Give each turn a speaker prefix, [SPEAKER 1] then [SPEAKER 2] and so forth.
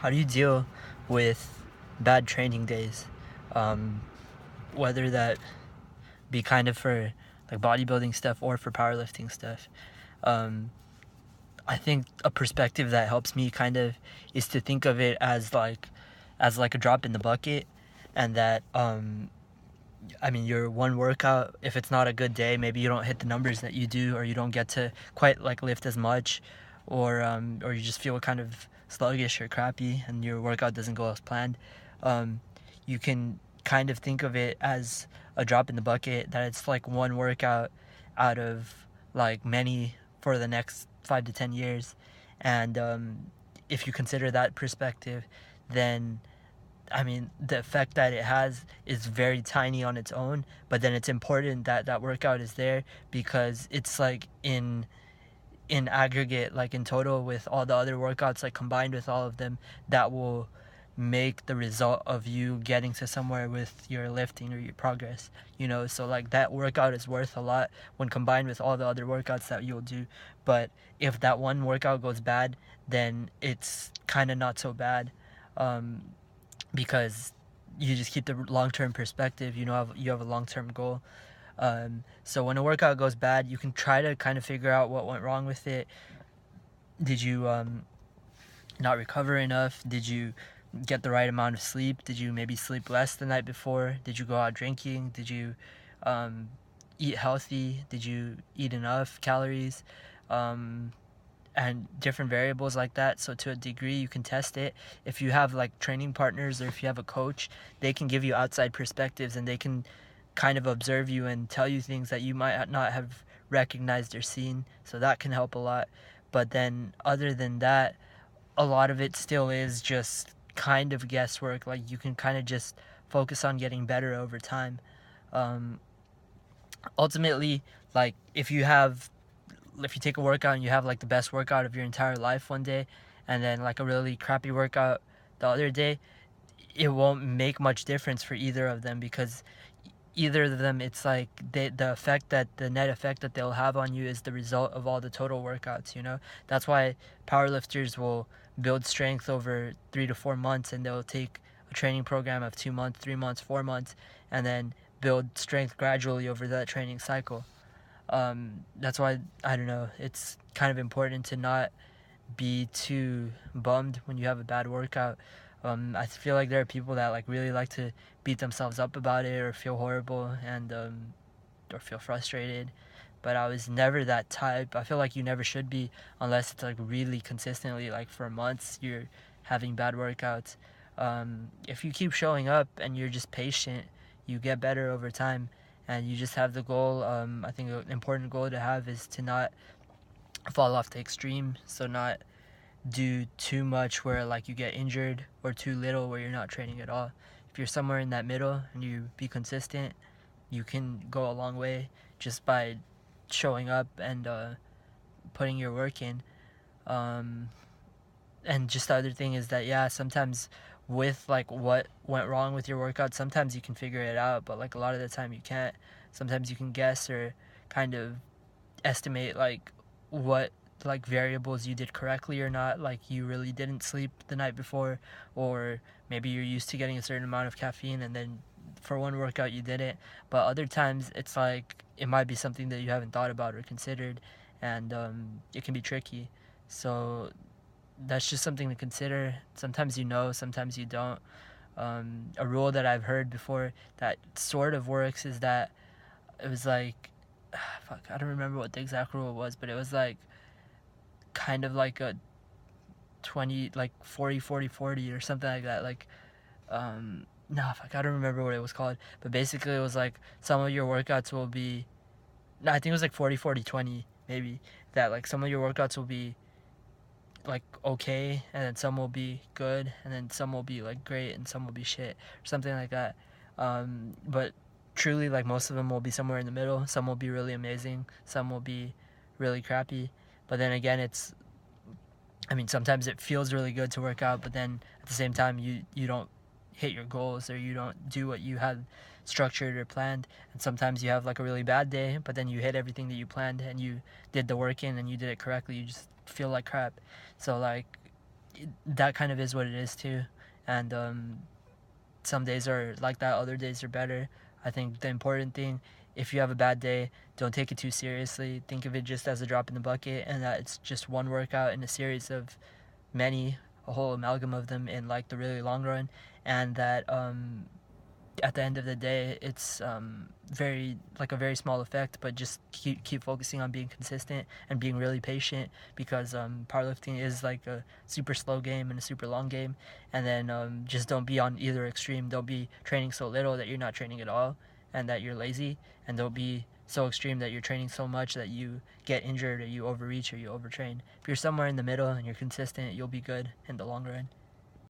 [SPEAKER 1] how do you deal with bad training days? Um, Whether that be kind of for like bodybuilding stuff or for powerlifting stuff. Um, I think a perspective that helps me kind of is to think of it as like a drop in the bucket, and that I mean, your one workout, if it's not a good day, maybe you don't hit the numbers that you do, or you don't get to quite like lift as much, or you just feel kind of sluggish or crappy, and your workout doesn't go as planned. Um, you can kind of think of it as a drop in the bucket, that it's like one workout out of like many for the next 5 to 10 years, and if you consider that perspective, then I mean, the effect that it has is very tiny on its own, but then it's important that that workout is there, because it's like in aggregate, like in total with all the other workouts, like combined with all of them, that will make the result of you getting to somewhere with your lifting or your progress, so like that workout is worth a lot when combined with all the other workouts that you'll do. But if that one workout goes bad, then it's kind of not so bad, um, because you just keep the long-term perspective. You have a long-term goal. So when a workout goes bad, you can try to kind of figure out what went wrong with it. Did you not recover enough? Did you get the right amount of sleep? Did you maybe sleep less the night before? Did you go out drinking? Did you um, eat healthy? Did you eat enough calories? Um, and different variables like that. So to a degree, you can test it. If you have like training partners, or if you have a coach, they can give you outside perspectives, and they can kind of observe you and tell you things that you might not have recognized or seen. So that can help a lot. But then other than that, a lot of it still is just kind of guesswork. Like, you can kind of just focus on getting better over time. Um, Ultimately, like, if you take a workout and you have like the best workout of your entire life one day, and then like a really crappy workout the other day, it won't make much difference for either of them, because either of them, it's like the net effect that they'll have on you is the result of all the total workouts. That's why powerlifters will build strength over 3 to 4 months, and they'll take a training program of 2 months, 3 months, 4 months, and then build strength gradually over that training cycle. That's why, I don't know, it's kind of important to not be too bummed when you have a bad workout. I feel like there are people that like really like to beat themselves up about it, or feel horrible, and or feel frustrated. But I was never that type. I feel like you never should be, unless it's like really consistently, like for months, you're having bad workouts. If you keep showing up and you're just patient, you get better over time, and you just have the goal. I think an important goal to have is to not fall off the extreme. So not do too much where like you get injured, or too little where you're not training at all. If you're somewhere in that middle and you be consistent, you can go a long way just by showing up and putting your work in. Um, and just the other thing is that, yeah, sometimes with like what went wrong with your workout, sometimes you can figure it out, but like a lot of the time you can't. Sometimes you can guess, or kind of estimate like what like variables you did correctly or not. Like, you really didn't sleep the night before, or maybe you're used to getting a certain amount of caffeine, and then for one workout you didn't. But other times it's like it might be something that you haven't thought about or considered, and it can be tricky. So that's just something to consider. Sometimes sometimes you don't. A rule that I've heard before that sort of works is that it was like, fuck, I don't remember what the exact rule was, but it was like kind of like a 20, like 40 40 40 or something like that. Like, no, fuck, I don't remember what it was called, but basically it was like some of your workouts will be, no, I think it was like 40 40 20 maybe, that like some of your workouts will be like okay, and then some will be good, and then some will be like great, and some will be shit, or something like that. But truly, like, most of them will be somewhere in the middle. Some will be really amazing, some will be really crappy. But then again, I mean, sometimes it feels really good to work out, but then at the same time, you don't hit your goals, or you don't do what you had structured or planned. And sometimes you have like a really bad day, but then you hit everything that you planned, and you did the work in, and you did it correctly. You just feel like crap. So like, that kind of is what it is too. And some days are like that, other days are better. I think the important thing, if you have a bad day, don't take it too seriously. Think of it just as a drop in the bucket, and that it's just one workout in a series of many, a whole amalgam of them in like the really long run. And that at the end of the day, it's very like a very small effect, but just keep focusing on being consistent and being really patient, because powerlifting is like a super slow game and a super long game. And then just don't be on either extreme. Don't be training so little that you're not training at all and that you're lazy, and don't be so extreme that you're training so much that you get injured or you overreach or you overtrain. If you're somewhere in the middle and you're consistent, you'll be good in the long run.